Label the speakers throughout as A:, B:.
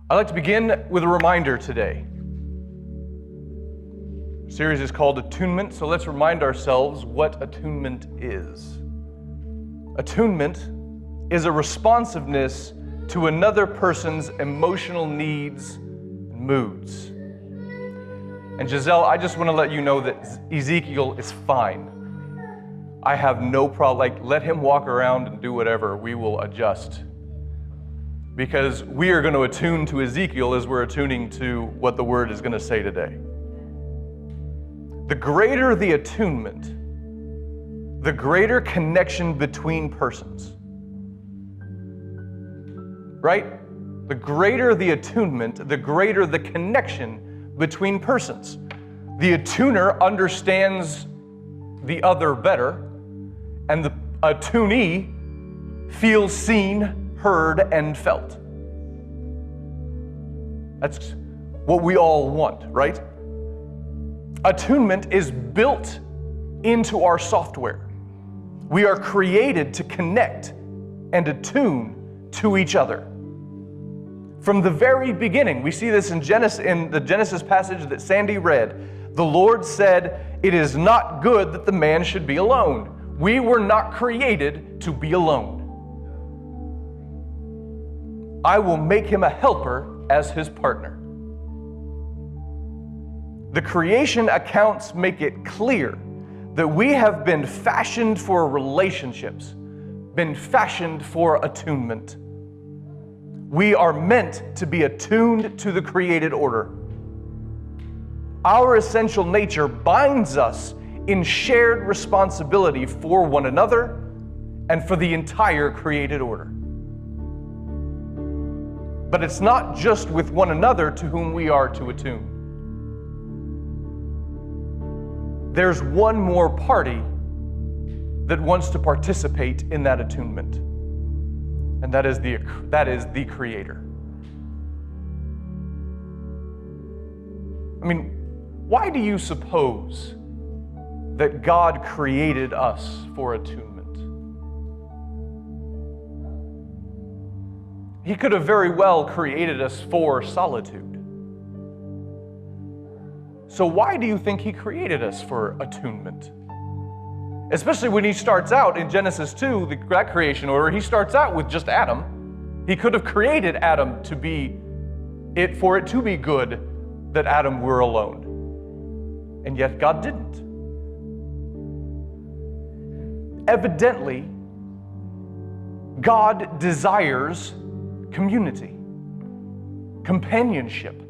A: I'd like to begin with a reminder today. The series is called Attunement, so let's remind ourselves what attunement is. Attunement is a responsiveness to another person's emotional needs and moods. And Giselle, I just want to let you know that Ezekiel is fine. I have no problem. Let him walk around and do whatever. We will adjust. Because we are going to attune to Ezekiel as we're attuning to what the Word is going to say today. The greater the attunement, the greater connection between persons. Right? The greater the attunement, the greater the connection between persons. The attuner understands the other better, and the attunee feels seen, heard, and felt. That's what we all want, right? Attunement is built into our software. We are created to connect and attune to each other. From the very beginning, we see this in the Genesis passage that Sandy read. The Lord said, "It is not good that the man should be alone." We were not created to be alone. I will make him a helper as his partner. The creation accounts make it clear that we have been fashioned for relationships, been fashioned for attunement. We are meant to be attuned to the created order. Our essential nature binds us in shared responsibility for one another and for the entire created order. But it's not just with one another to whom we are to attune. There's one more party that wants to participate in that attunement, and that is the Creator. I mean, why do you suppose that God created us for attunement? He could have very well created us for solitude. So why do you think He created us for attunement? Especially when He starts out in Genesis 2, that creation order, He starts out with just Adam. He could have created Adam for it to be good that Adam were alone. And yet God didn't. Evidently, God desires community, companionship.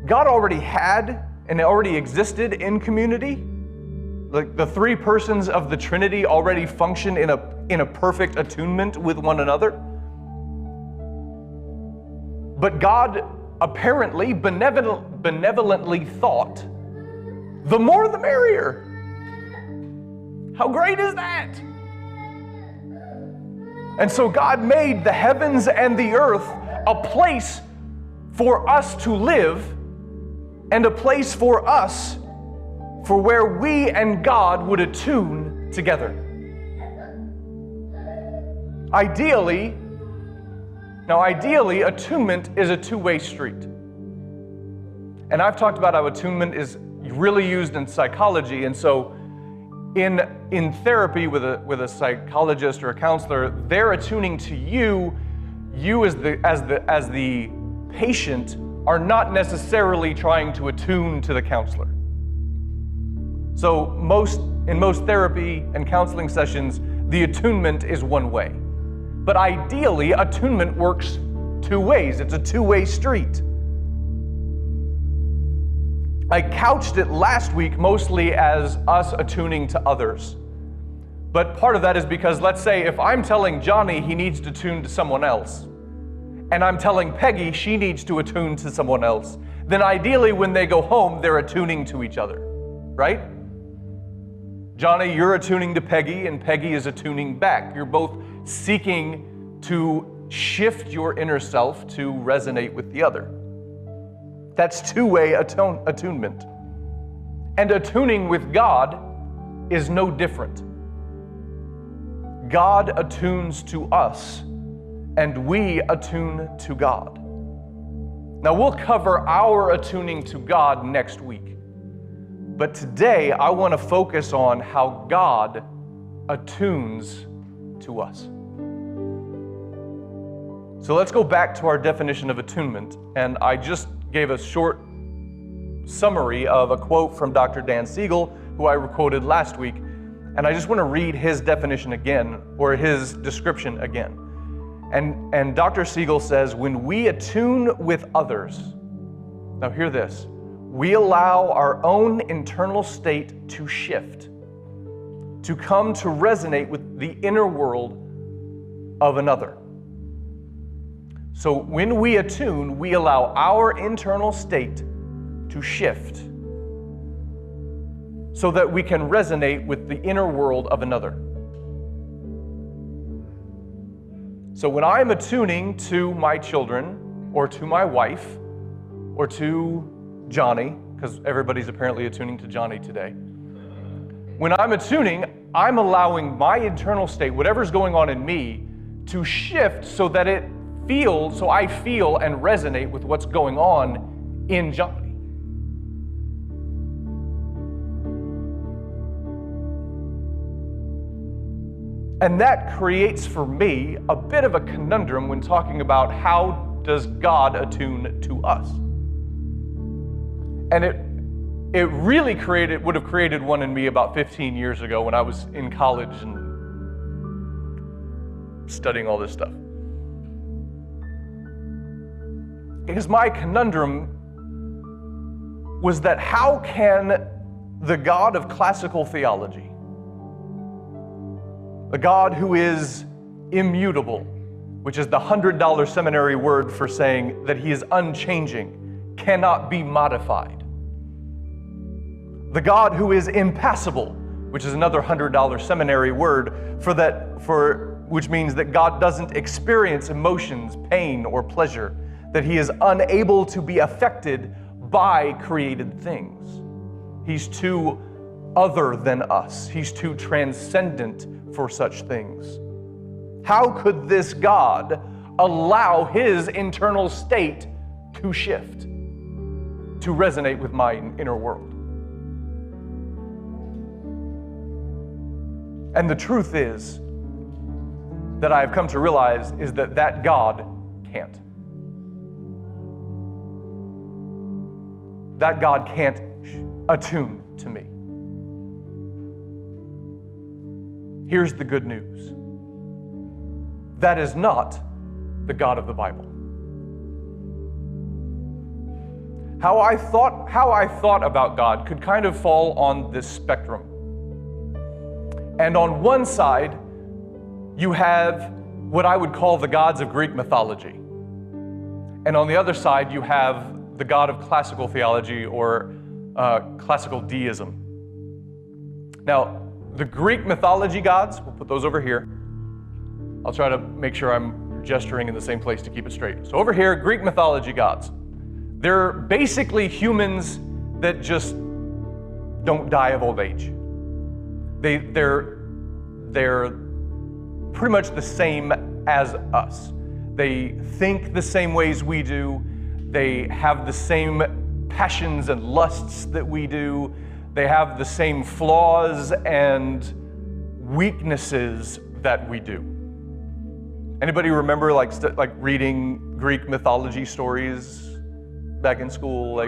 A: God already had and already existed in community. The three persons of the Trinity already function in a perfect attunement with one another. But God apparently benevolently thought, the more the merrier. How great is that? And so God made the heavens and the earth a place for us to live and a place for us for where we and God would attune together. Ideally, attunement is a two-way street. And I've talked about how attunement is really used in psychology, and so in therapy with a psychologist or a counselor, they're attuning to you as the patient are not necessarily trying to attune to the counselor. So in most therapy and counseling sessions, the attunement is one way. But ideally, attunement works two ways. It's a two-way street. I couched it last week mostly as us attuning to others. But part of that is because, let's say, if I'm telling Johnny he needs to tune to someone else, and I'm telling Peggy she needs to attune to someone else, then ideally when they go home, they're attuning to each other, right? Johnny, you're attuning to Peggy, and Peggy is attuning back. You're both seeking to shift your inner self to resonate with the other. That's two-way attunement. And attuning with God is no different. God attunes to us, and we attune to God. Now, we'll cover our attuning to God next week. But today, I want to focus on how God attunes to us. So let's go back to our definition of attunement. And I just gave a short summary of a quote from Dr. Dan Siegel, who I quoted last week. And I just want to read his definition again, or his description again. And Dr. Siegel says, when we attune with others, now hear this, we allow our own internal state to shift, to come to resonate with the inner world of another. So when we attune, we allow our internal state to shift so that we can resonate with the inner world of another. So when I'm attuning to my children, or to my wife, or to Johnny, because everybody's apparently attuning to Johnny today. When I'm attuning, I'm allowing my internal state, whatever's going on in me, to shift so that I feel and resonate with what's going on in Johnny. And that creates for me a bit of a conundrum when talking about how does God attune to us. And it really would have created one in me about 15 years ago when I was in college and studying all this stuff. Because my conundrum was that how can the God of classical theology, the God who is immutable, which is the $100 seminary word for saying that he is unchanging, cannot be modified. The God who is impassible, which is another $100 seminary word which means that God doesn't experience emotions, pain, or pleasure, that he is unable to be affected by created things. He's too other than us. He's too transcendent for such things. How could this God allow his internal state to shift, to resonate with my inner world? And the truth is that I have come to realize is that God can't. That God can't attune to me. Here's the good news. That is not the God of the Bible. How I thought about God could kind of fall on this spectrum. And on one side, you have what I would call the gods of Greek mythology. And on the other side, you have the God of classical theology or classical deism. Now, the Greek mythology gods, we'll put those over here. I'll try to make sure I'm gesturing in the same place to keep it straight. So over here, Greek mythology gods. They're basically humans that just don't die of old age. They're pretty much the same as us. They think the same ways we do. They have the same passions and lusts that we do. They have the same flaws and weaknesses that we do. Anybody remember like reading Greek mythology stories back in school?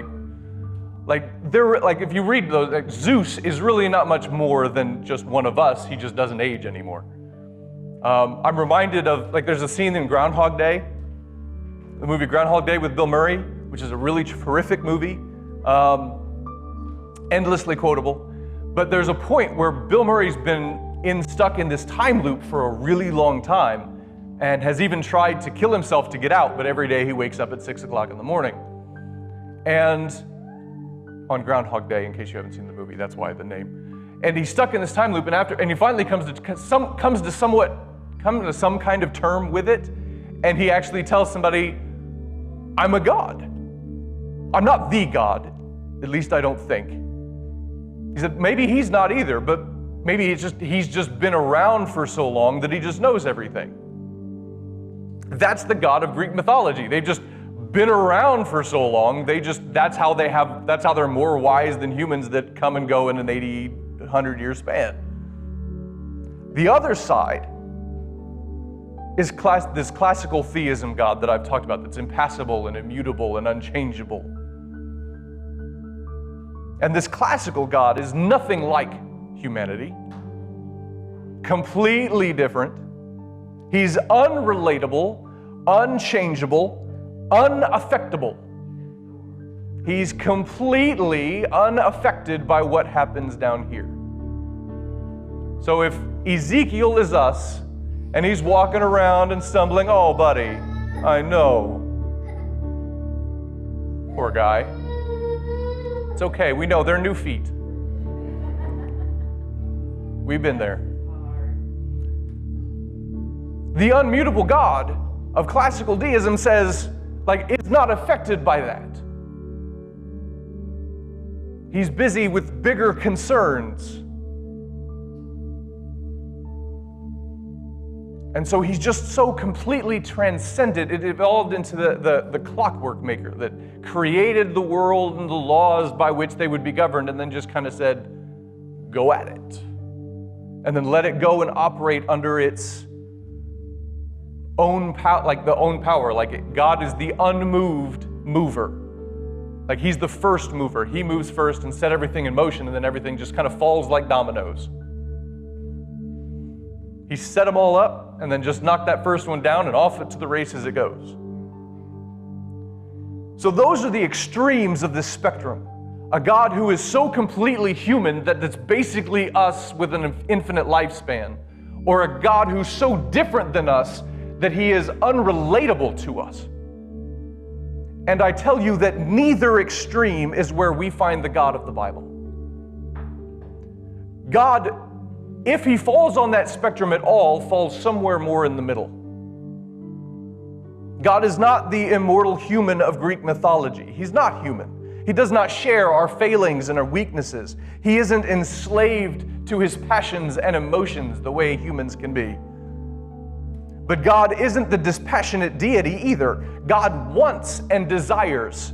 A: If you read those, Zeus is really not much more than just one of us. He just doesn't age anymore. I'm reminded of, there's a scene in Groundhog Day, the movie Groundhog Day with Bill Murray, which is a really terrific movie, endlessly quotable. But there's a point where Bill Murray's been stuck in this time loop for a really long time and has even tried to kill himself to get out, but every day he wakes up at 6 o'clock in the morning. And on Groundhog Day, in case you haven't seen the movie, that's why the name. And he's stuck in this time loop, and he finally comes to some kind of term with it, and he actually tells somebody, I'm a god. I'm not the God, at least I don't think. He said, maybe he's not either, but Maybe he's just been around for so long that he just knows everything. That's the God of Greek mythology. They've just been around for so long, that's how they're more wise than humans that come and go in an 80, 100-year span. The other side is this classical theism God that I've talked about, that's impassible and immutable and unchangeable. And this classical God is nothing like humanity. Completely different. He's unrelatable, unchangeable, unaffectable. He's completely unaffected by what happens down here. So if Ezekiel is us, and he's walking around and stumbling, oh, buddy, I know. Poor guy. It's okay, we know they're new feet. We've been there. The unmutable God of classical deism says, it's not affected by that. He's busy with bigger concerns. And so he's just so completely transcendent. It evolved into the clockwork maker that created the world and the laws by which they would be governed, and then just kind of said, go at it. And then let it go and operate under its own power, God is the unmoved mover. He's the first mover. He moves first and set everything in motion, and then everything just kind of falls like dominoes. He set them all up and then just knocked that first one down, and off to the races it goes. So those are the extremes of this spectrum. A God who is so completely human that it's basically us with an infinite lifespan, or a God who's so different than us that he is unrelatable to us. And I tell you that neither extreme is where we find the God of the Bible. God, if he falls on that spectrum at all, falls somewhere more in the middle. God is not the immortal human of Greek mythology. He's not human. He does not share our failings and our weaknesses. He isn't enslaved to his passions and emotions the way humans can be. But God isn't the dispassionate deity either. God wants and desires.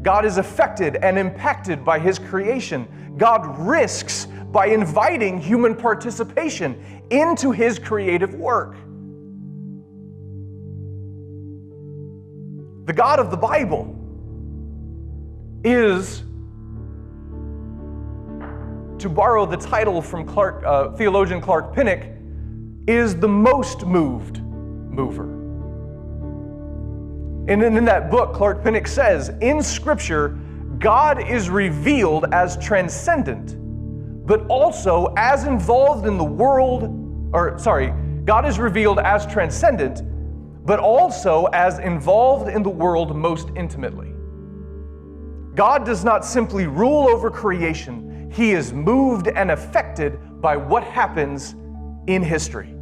A: God is affected and impacted by his creation. God risks by inviting human participation into his creative work. The God of the Bible is, to borrow the title from theologian Clark Pinnock, is the most moved mover. And in that book, Clark Pinnock says, in Scripture, God is revealed as transcendent, but also as involved in the world, God is revealed as transcendent, but also as involved in the world most intimately. God does not simply rule over creation, he is moved and affected by what happens in history.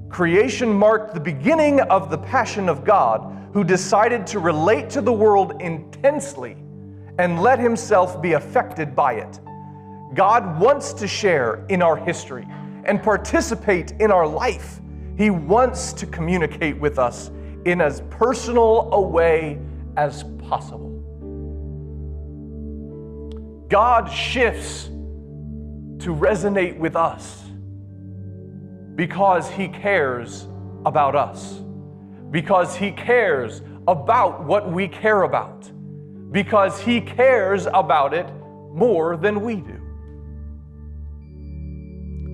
A: Creation marked the beginning of the passion of God, who decided to relate to the world intensely and let himself be affected by it. God wants to share in our history and participate in our life. He wants to communicate with us in as personal a way as possible. God shifts to resonate with us because he cares about us, because he cares about what we care about, because he cares about it more than we do.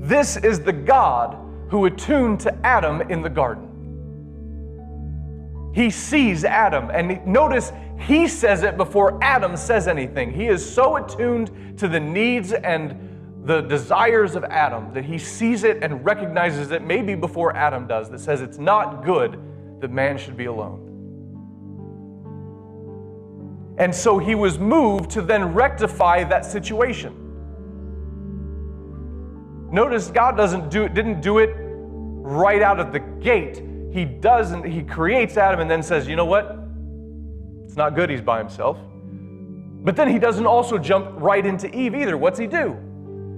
A: This is the God who attuned to Adam in the garden. He sees Adam, and notice he says it before Adam says anything. He is so attuned to the needs and the desires of Adam that he sees it and recognizes it maybe before Adam does, that says it's not good that man should be alone. And so he was moved to then rectify that situation. Notice God didn't do it right out of the gate. He creates Adam and then says, you know what? It's not good he's by himself. But then he doesn't also jump right into Eve either. What's he do?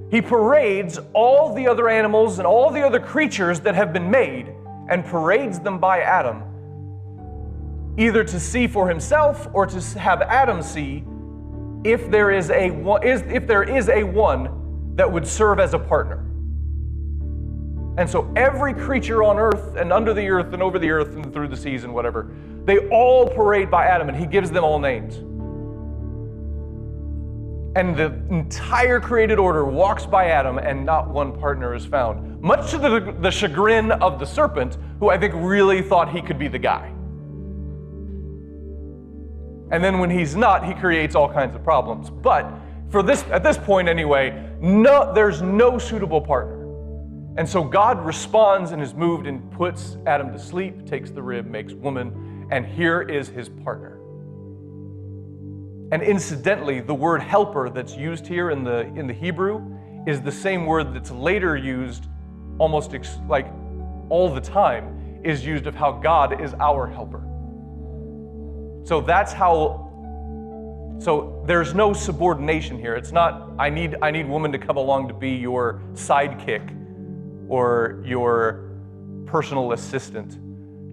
A: He parades all the other animals and all the other creatures that have been made and parades them by Adam, either to see for himself or to have Adam see if there is a one that would serve as a partner. And so every creature on earth and under the earth and over the earth and through the seas and whatever, they all parade by Adam, and he gives them all names. And the entire created order walks by Adam, and not one partner is found, much to the chagrin of the serpent, who I think really thought he could be the guy. And then when he's not, he creates all kinds of problems. But at this point anyway, there's no suitable partner. And so God responds and is moved and puts Adam to sleep, takes the rib, makes woman, and here is his partner. And incidentally, the word helper that's used here in the Hebrew is the same word that's later used almost like all the time, is used of how God is our helper. So there's no subordination here. It's not, I need woman to come along to be your sidekick or your personal assistant.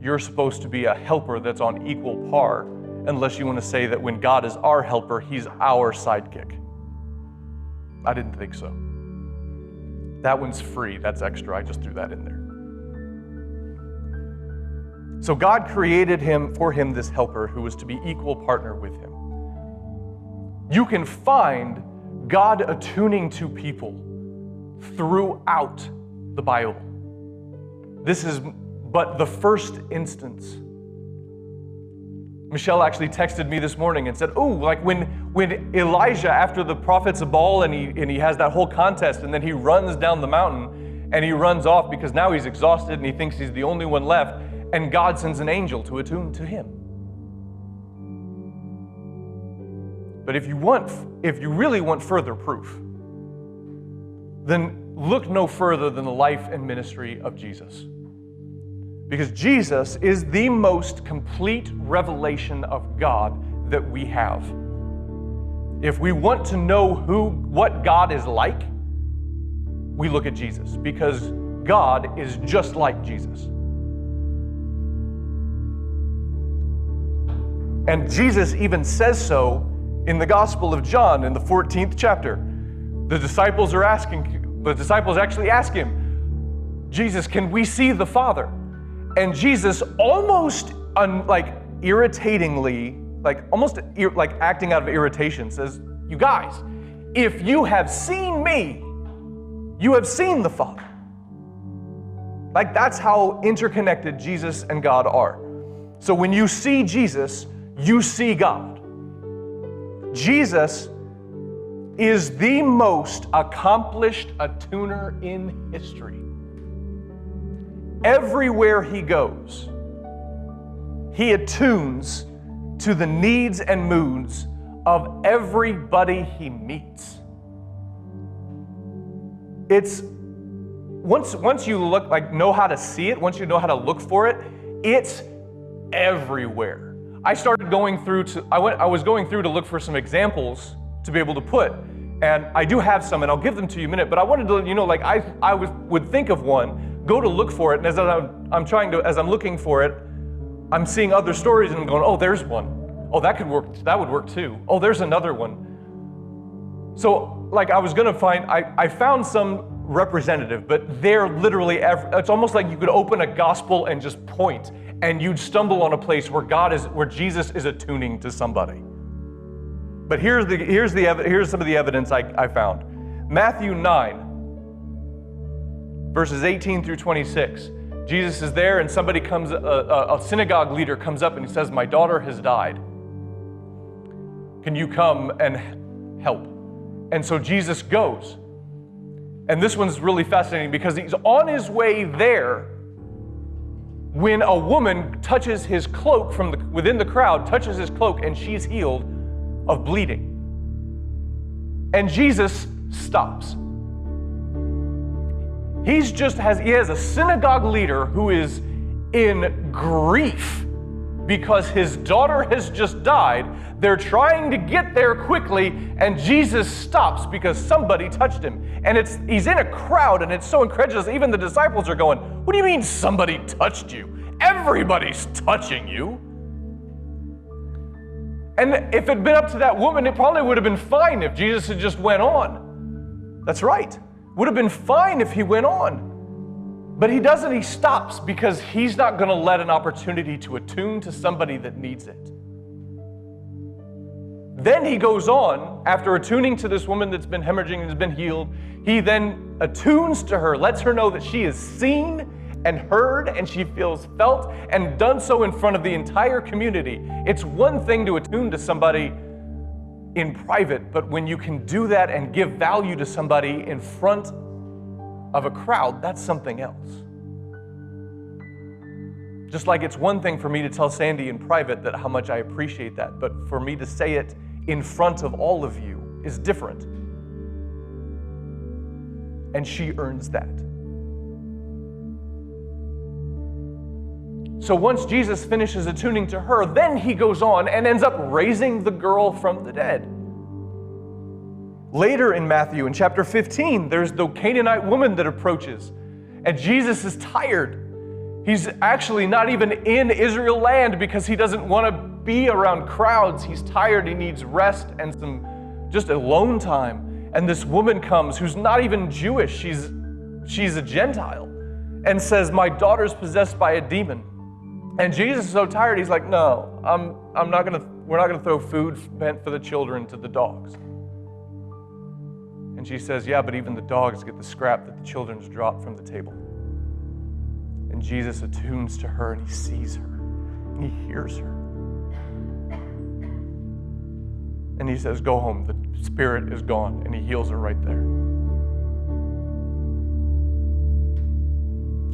A: You're supposed to be a helper that's on equal par, unless you want to say that when God is our helper, he's our sidekick. I didn't think so. That one's free, that's extra, I just threw that in there. So God created for him this helper who was to be equal partner with him. You can find God attuning to people throughout the Bible. This is but the first instance. Michelle actually texted me this morning and said, oh, like when Elijah, after the prophets of Baal, and he has that whole contest, and then he runs down the mountain, and he runs off because now he's exhausted and he thinks he's the only one left, and God sends an angel to attune to him. But if you really want further proof, then look no further than the life and ministry of Jesus. Because Jesus is the most complete revelation of God that we have. If we want to know what God is like, we look at Jesus, because God is just like Jesus. And Jesus even says so in the Gospel of John in the 14th chapter. The disciples actually ask him, Jesus, can we see the Father? And Jesus almost irritatingly, acting out of irritation, says, you guys, if you have seen me, you have seen the Father. Like, that's how interconnected Jesus and God are. So when you see Jesus, you see God. Jesus is the most accomplished attuner in history. Everywhere he goes, he attunes to the needs and moods of everybody he meets. It's once you know how to see it, once you know how to look for it, it's everywhere. I started going through I was going through to look for some examples to be able to put, and I do have some, and I'll give them to you in a minute, but I wanted to let you know, I would think of one, go to look for it, and as I'm looking for it, I'm seeing other stories, and I'm going, oh, there's one. Oh, that would work too. Oh, there's another one. So, I was gonna I found some representative, but they're literally, it's almost like you could open a gospel and just point, and you'd stumble on a place where Jesus is attuning to somebody. But here's some of the evidence I found. Matthew 9, verses 18 through 26. Jesus is there, and somebody comes, a synagogue leader comes up and he says, my daughter has died. Can you come and help? And so Jesus goes. And this one's really fascinating because he's on his way there when a woman touches his cloak from within the crowd, touches his cloak, and she's healed of bleeding. And Jesus stops. He has a synagogue leader who is in grief because his daughter has just died. They're trying to get there quickly, and Jesus stops because somebody touched him. And he's in a crowd, and it's so incredulous. Even the disciples are going, "What do you mean somebody touched you? Everybody's touching you." And if it had been up to that woman, it probably would have been fine if Jesus had just went on. That's right. Would have been fine if he went on. But he doesn't. He stops because he's not going to let an opportunity to attune to somebody that needs it. Then he goes on, after attuning to this woman that's been hemorrhaging and has been healed, he then attunes to her, lets her know that she is seen and heard, and she feels felt, and done so in front of the entire community. It's one thing to attune to somebody in private, but when you can do that and give value to somebody in front of a crowd, that's something else. Just like it's one thing for me to tell Sandy in private that how much I appreciate that, but for me to say it in front of all of you is different. And she earns that. So once Jesus finishes attuning to her, then he goes on and ends up raising the girl from the dead. Later in Matthew, in chapter 15, there's the Canaanite woman that approaches, and Jesus is tired. He's actually not even in Israel land because he doesn't want to be around crowds. He's tired, he needs rest and some just alone time. And this woman comes who's not even Jewish, she's a Gentile, and says, "My daughter's possessed by a demon." And Jesus is so tired, he's like, "No, we're not gonna throw food meant for the children to the dogs." And she says, "Yeah, but even the dogs get the scrap that the children's drop from the table." And Jesus attunes to her, and he sees her, and he hears her. And he says, "Go home, the spirit is gone," and he heals her right there.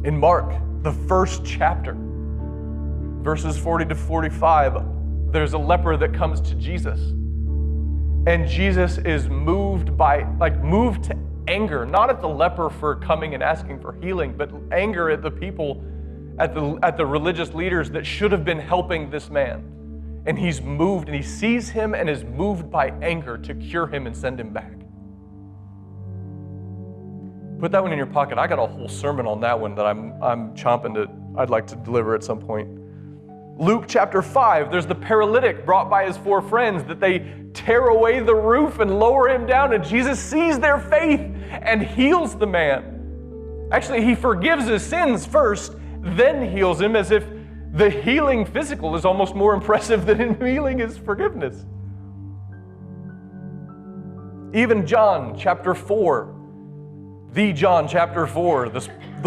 A: In Mark, the first chapter, verses 40 to 45, there's a leper that comes to Jesus. And Jesus is moved to anger, not at the leper for coming and asking for healing, but anger at the people, at the religious leaders that should have been helping this man. And he's moved, and he sees him and is moved by anger to cure him and send him back. Put that one in your pocket. I got a whole sermon on that one that I'm chomping to, I'd like to deliver at some point. Luke chapter 5, there's the paralytic brought by his 4 friends that they tear away the roof and lower him down, and Jesus sees their faith and heals the man. Actually, he forgives his sins first, then heals him, as if the healing physical is almost more impressive than in healing his forgiveness. Even John chapter 4, the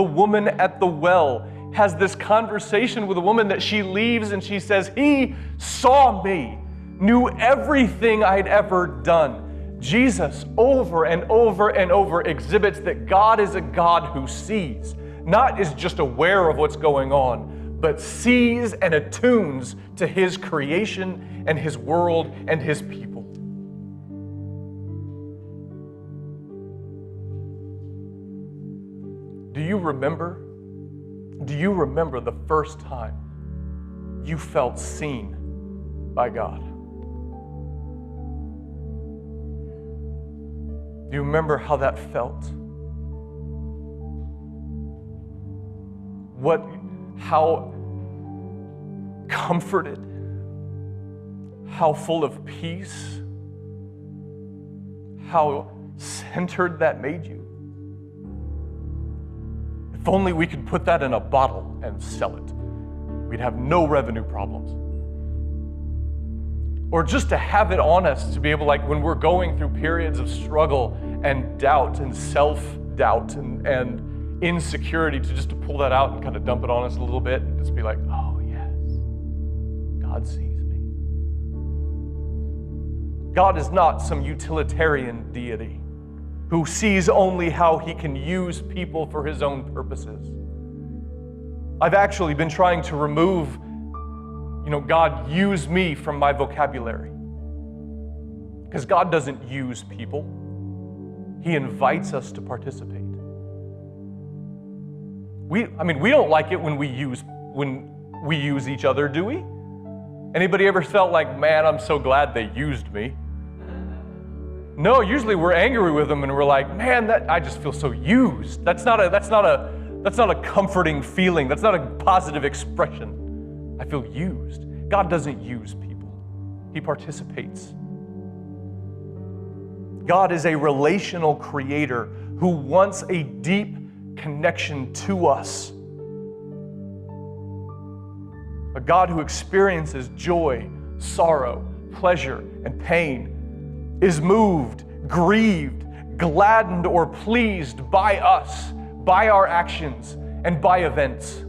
A: woman at the well has this conversation with a woman that she leaves, and she says, "He saw me, knew everything I'd ever done." Jesus, over and over and over, exhibits that God is a God who sees, not is just aware of what's going on, but sees and attunes to his creation and his world and his people. Do you remember the first time you felt seen by God? Do you remember how that felt? How comforted, how full of peace, how centered that made you? If only we could put that in a bottle and sell it. We'd have no revenue problems. Or just to have it on us, to be able, like when we're going through periods of struggle and doubt and self-doubt and insecurity, to pull that out and kind of dump it on us a little bit and just be like, "Oh yes, God sees me." God is not some utilitarian deity who sees only how he can use people for his own purposes. I've actually been trying to remove, God use me from my vocabulary. Because God doesn't use people. He invites us to participate. We don't like it when we use each other, do we? Anybody ever felt like, man, I'm so glad they used me? No, usually we're angry with them and we're like, man, I just feel so used. That's not a comforting feeling. That's not a positive expression. I feel used. God doesn't use people. He participates. God is a relational creator who wants a deep connection to us. A God who experiences joy, sorrow, pleasure, and pain, is moved, grieved, gladdened, or pleased by us, by our actions, and by events.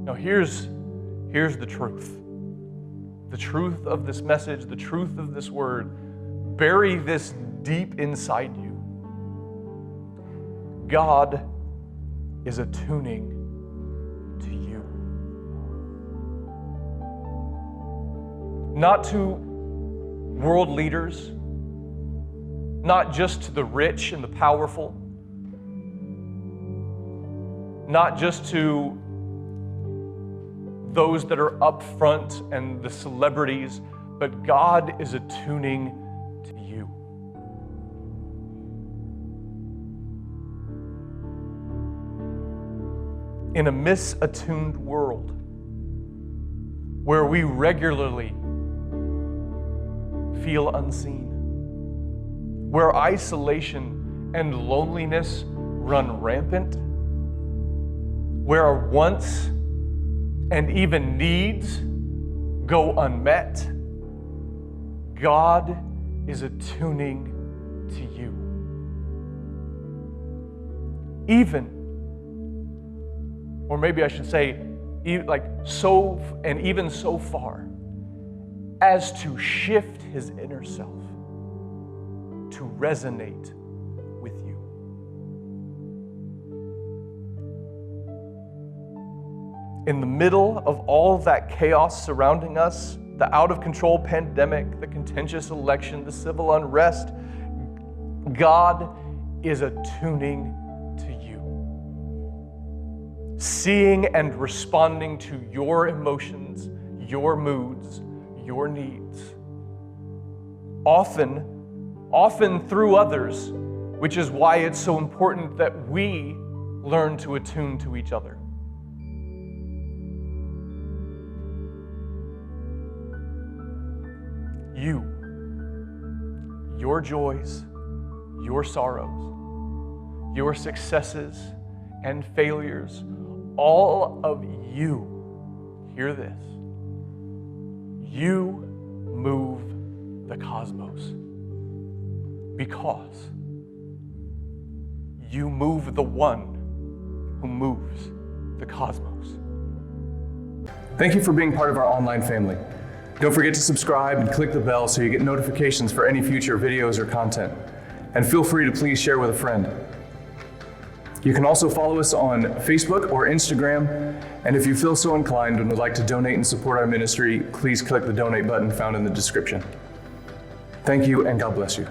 A: Now here's the truth. The truth of this message, the truth of this word. Bury this deep inside you. God is attuning to you. Not to world leaders, not just to the rich and the powerful, not just to those that are up front and the celebrities, but God is attuning to you. In a misattuned world where we regularly feel unseen, where isolation and loneliness run rampant, where our wants and even needs go unmet, God is attuning to you. Even, or maybe I should say, even so far as to shift his inner self to resonate with you. In the middle of all that chaos surrounding us, the out-of-control pandemic, the contentious election, the civil unrest, God is attuning to you, seeing and responding to your emotions, your moods, your needs, often through others, which is why it's so important that we learn to attune to each other. You, your joys, your sorrows, your successes and failures, all of you, hear this, you move the cosmos because you move the one who moves the cosmos. Thank you for being part of our online family. Don't forget to subscribe and click the bell so you get notifications for any future videos or content. And feel free to please share with a friend. You can also follow us on Facebook or Instagram. And if you feel so inclined and would like to donate and support our ministry, please click the donate button found in the description. Thank you and God bless you.